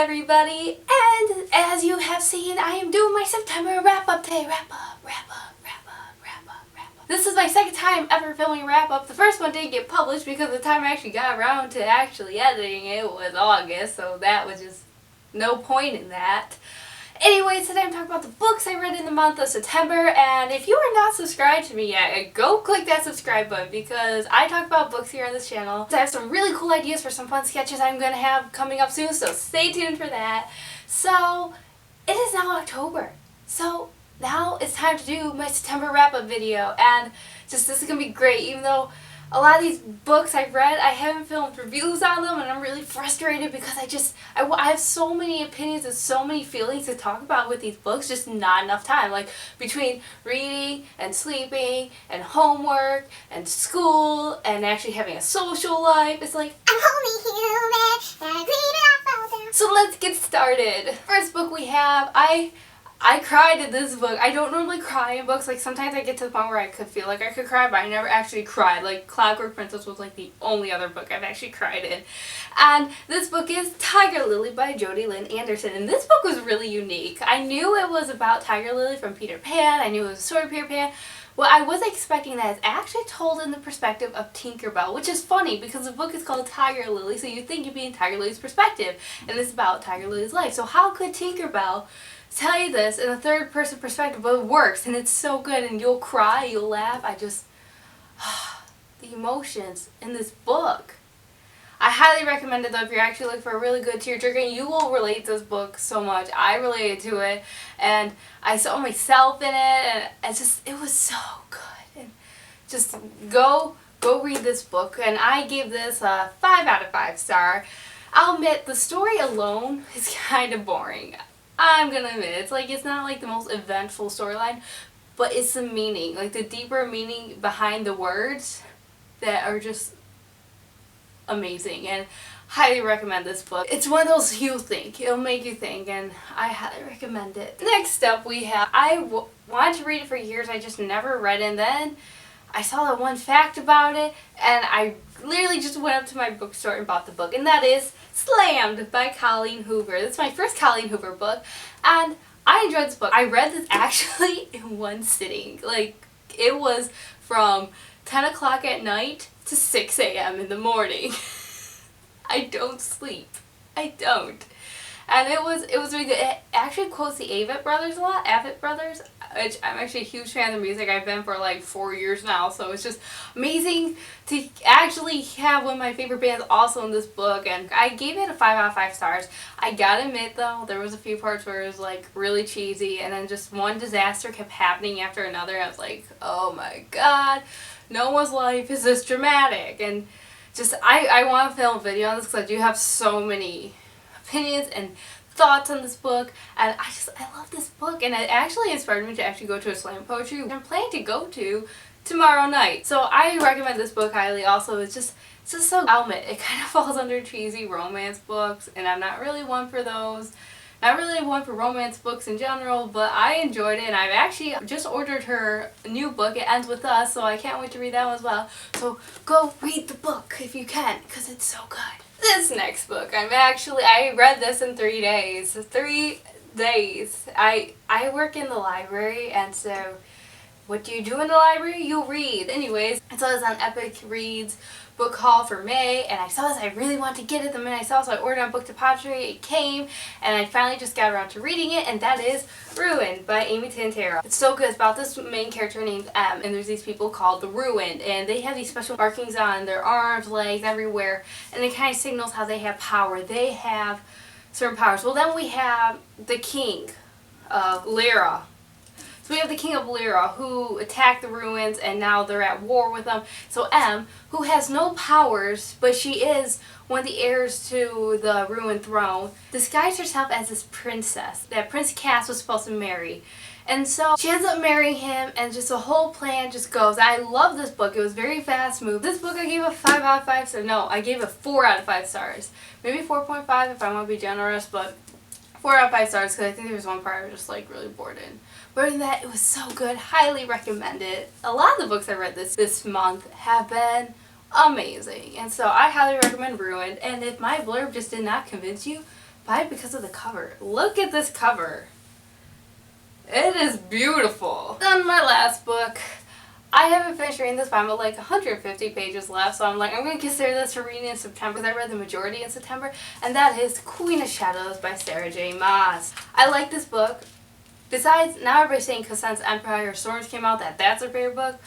everybody, and as you have seen, I am doing my September wrap-up day. Wrap up. This is my second time ever filming a wrap-up. The first one didn't get published because the time I actually got around to actually editing it was August, so that was just no point in that. Anyways, today I'm talking about the books I read in the month of September, and if you are not subscribed to me yet, go click that subscribe button because I talk about books here on this channel. I have some really cool ideas for some fun sketches I'm going to have coming up soon, so stay tuned for that. So, it is now October, so now it's time to do my September wrap-up video, and this is going to be great, even though a lot of these books I've read, I haven't filmed reviews on them, and I'm really frustrated because I have so many opinions and so many feelings to talk about with these books, just not enough time. Like, between reading and sleeping and homework and school and actually having a social life, it's like, I'm only human, so let's get started. First book we have, I cried in this book. I don't normally cry in books. Like, sometimes I get to the point where I could feel like I could cry, but I never actually cried. Like, Clockwork Princess was like the only other book I've actually cried in. And this book is Tiger Lily by Jodi Lynn Anderson. And this book was really unique. I knew it was about Tiger Lily from Peter Pan. I knew it was a story of Peter Pan. Well, I wasn't expecting that. It's actually told in the perspective of Tinkerbell, which is funny because the book is called Tiger Lily, so you'd think you'd be in Tiger Lily's perspective. And it's about Tiger Lily's life. So how could Tinkerbell tell you this in a third person perspective? But it works, and it's so good, and you'll cry, you'll laugh. The emotions in this book. I highly recommend it though if you're actually looking for a really good tearjerker. You will relate to this book so much. I related to it, and I saw myself in it, and it was so good. And just go read this book, and I gave this a 5 out of 5 star. I'll admit the story alone is kind of boring. I'm gonna admit, it's not like the most eventful storyline, but it's the meaning, like the deeper meaning behind the words that are just amazing, and highly recommend this book. It's one of those it'll make you think, and I highly recommend it. Next up we have, wanted to read it for years, I just never read it, and then I saw that one fact about it, and I literally just went up to my bookstore and bought the book, and that is Slammed by Colleen Hoover. This is my first Colleen Hoover book, and I enjoyed this book. I read this actually in one sitting. Like, it was from 10 o'clock at night to 6 a.m. in the morning. I don't sleep. I don't. And it was really good. It actually quotes the Avett Brothers a lot. Avett Brothers, which I'm actually a huge fan of the music. I've been for like 4 years now, so it's just amazing to actually have one of my favorite bands also in this book. And I gave it a 5 out of 5 stars. I gotta admit though, there was a few parts where it was like really cheesy, and then just one disaster kept happening after another. I was like, oh my god, no one's life is this dramatic. And just, I want to film a video on this because I do have so many opinions and thoughts on this book, and I love this book, and it actually inspired me to actually go to a slam poetry I'm planning to go to tomorrow night. So I recommend this book highly. Also, it's just so, I'll admit, it kind of falls under cheesy romance books, and I'm not really one for those. Not really one for romance books in general, but I enjoyed it, and I've actually just ordered her new book, It Ends With Us, so I can't wait to read that one as well. So go read the book if you can, because it's so good. This next book, I read this in 3 days. 3 days. I work in the library, and so what do you do in the library? You read. Anyways, I saw this on Epic Reads book haul for May, and I saw this, I really wanted to get it the minute I saw it, so I ordered on Book Depository. It came, and I finally just got around to reading it, and that is Ruined by Amy Tantero. It's so good. It's about this main character named M, and there's these people called the Ruined, and they have these special markings on their arms, legs, everywhere, and it kind of signals how they have power. They have certain powers. Well, then we have the king of Lyra. So we have the King of Lyra, who attacked the Ruins, and now they're at war with them. So M, who has no powers, but she is one of the heirs to the Ruined throne, disguised herself as this princess that Prince Cass was supposed to marry. And so she ends up marrying him, and just the whole plan just goes. I love this book. It was very fast moved. This book I gave a 5 out of 5 stars. No, I gave it 4 out of 5 stars. Maybe 4.5 if I want to be generous, but 4 out of 5 stars because I think there was one part I was just like really bored in. But other than that, it was so good. Highly recommend it. A lot of the books I read this month have been amazing. And so I highly recommend Ruined. And if my blurb just did not convince you, buy it because of the cover. Look at this cover. It is beautiful. Then my last book. I haven't finished reading this, but I'm at like 150 pages left, so I'm like, I'm going to consider this for reading in September, because I read the majority in September, and that is Queen of Shadows by Sarah J. Maas. I like this book. Besides, now everybody's saying because since Empire Storms came out, that's her favorite book.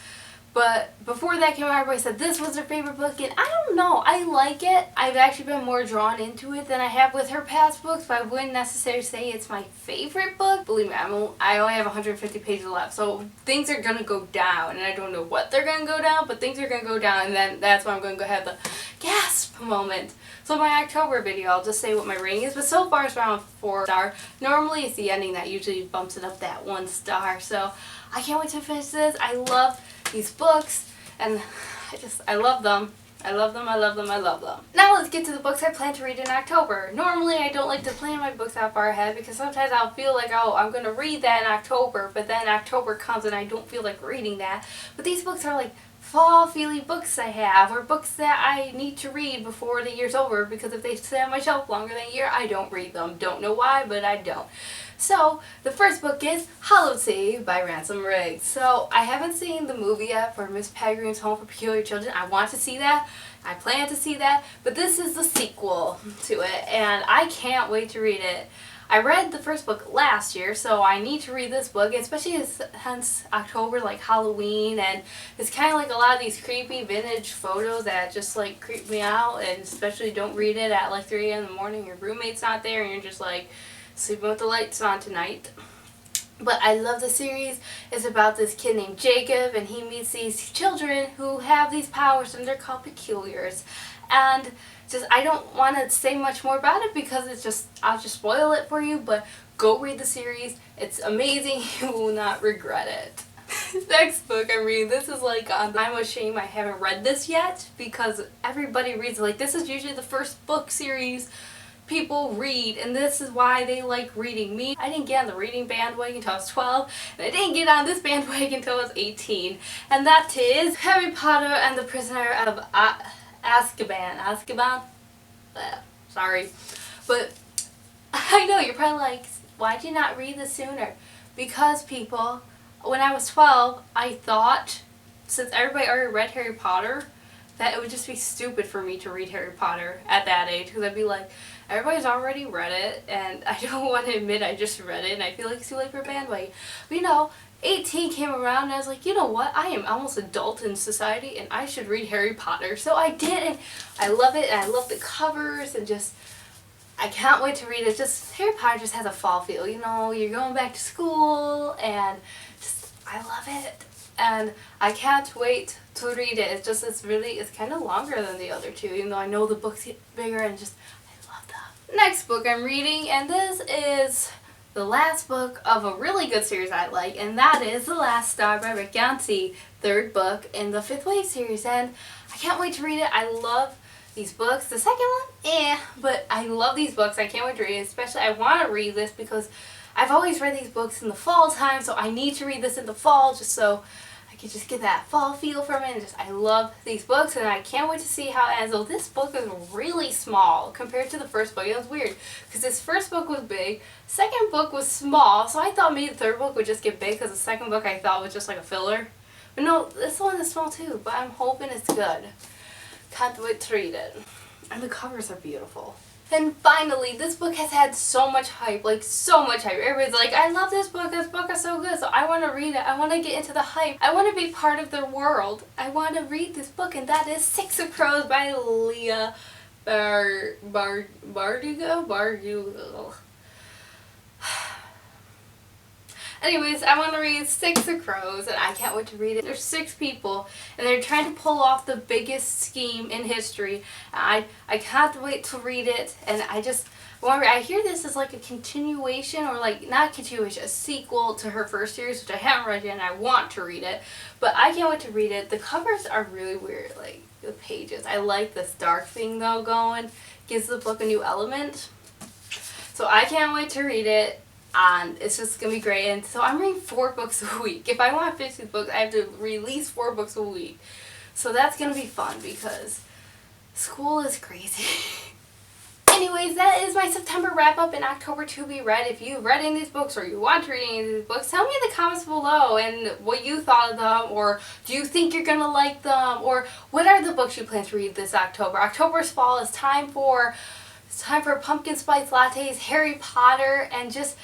But before that came out, everybody said this was their favorite book, and I don't know. I like it. I've actually been more drawn into it than I have with her past books, but I wouldn't necessarily say it's my favorite book. Believe me, I only have 150 pages left, so things are going to go down, and I don't know what they're going to go down, but things are going to go down, and then that's when I'm going to go have the gasp moment. So my October video, I'll just say what my rating is, but so far it's around 4 star. Normally it's the ending that usually bumps it up that 1 star, so I can't wait to finish this. I love these books, and I love them. I love them, I love them, I love them. Now let's get to the books I plan to read in October. Normally I don't like to plan my books that far ahead because sometimes I'll feel like, oh, I'm going to read that in October, but then October comes and I don't feel like reading that. But these books are like fall feely books I have, or books that I need to read before the year's over, because if they stay on my shelf longer than a year, I don't read them. Don't know why, but I don't. So, the first book is Hallowed City by Ransom Riggs. So, I havenent seen the movie yet for Miss Peregrine's Home for Peculiar Children. I want to see that. I plan to see that. But this is the sequel to it, and I can't wait to read it. I read the first book last year, so I need to read this book, especially since October, like Halloween, and it's kind of like a lot of these creepy vintage photos that just like creep me out, and especially don't read it at like 3 a.m. in the morning, your roommate's not there, and you're just like sleeping with the lights on tonight. But I love the series. It's about this kid named Jacob, and he meets these children who have these powers, and they're called Peculiars. And I don't want to say much more about it because I'll just spoil it for you, but go read the series. It's amazing. You will not regret it. Next book I'm reading, this is like, I'm ashamed I haven't read this yet because everybody reads it. Like, this is usually the first book series people read, and this is why they like reading. Me, I didn't get on the reading bandwagon until I was 12, and I didn't get on this bandwagon until I was 18, and that is Harry Potter and the Prisoner of Azkaban. Sorry. But I know you're probably like, why'd you not read this sooner? Because people, when I was 12, I thought, since everybody already read Harry Potter, that it would just be stupid for me to read Harry Potter at that age, because I'd be like, everybody's already read it, and I don't want to admit I just read it, and I feel like it's too late for a bandwagon. But you know, 18 came around, and I was like, you know what, I am almost adult in society, and I should read Harry Potter. So I did, and I love it, and I love the covers, and just, I can't wait to read it. Just, Harry Potter just has a fall feel, you know, you're going back to school, and just, I love it. And I can't wait to read it. It's kind of longer than the other two, even though I know the books get bigger, and just, I love them. Next book I'm reading, and this is the last book of a really good series I like, and that is The Last Star by Rick Yancey, third book in the Fifth Wave series, and I can't wait to read it. I love these books. The second one, but I love these books. I can't wait to read it, especially I want to read this because I've always read these books in the fall time, so I need to read this in the fall just so I can just get that fall feel from it, and I love these books, and I can't wait to see how it ends. So this book is really small compared to the first book. It was weird because this first book was big, second book was small, so I thought maybe the third book would just get big because the second book I thought was just like a filler. But no, this one is small too, but I'm hoping it's good. Can't wait to read it. And the covers are beautiful. And finally, this book has had so much hype, like so much hype. Everybody's like, I love this book is so good, so I want to read it, I want to get into the hype, I want to be part of their world, I want to read this book, and that is Six of Crows by Leah Bardugo. Anyways, I want to read Six of Crows, and I can't wait to read it. There's 6 people, and they're trying to pull off the biggest scheme in history. I can't wait to read it, and I hear this is like a continuation, or like, not a continuation, a sequel to her first series, which I haven't read yet, and I want to read it, but I can't wait to read it. The covers are really weird, like the pages. I like this dark thing though going, gives the book a new element. So I can't wait to read it. And it's just going to be great. And so I'm reading 4 books a week. If I want to finish these books, I have to release 4 books a week. So that's going to be fun because school is crazy. Anyways, that is my September wrap up and October to be read. If you've read any of these books or you want to read any of these books, tell me in the comments below and what you thought of them, or do you think you're going to like them, or what are the books you plan to read this October. October's fall is time for pumpkin spice lattes, Harry Potter, and just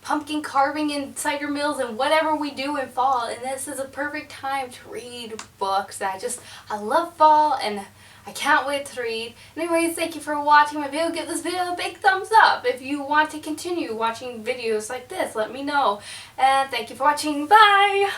pumpkin carving and cider mills and whatever we do in fall. And this is a perfect time to read books. I love fall and I can't wait to read. Anyways, thank you for watching my video. Give this video a big thumbs up. If you want to continue watching videos like this, let me know. And thank you for watching. Bye!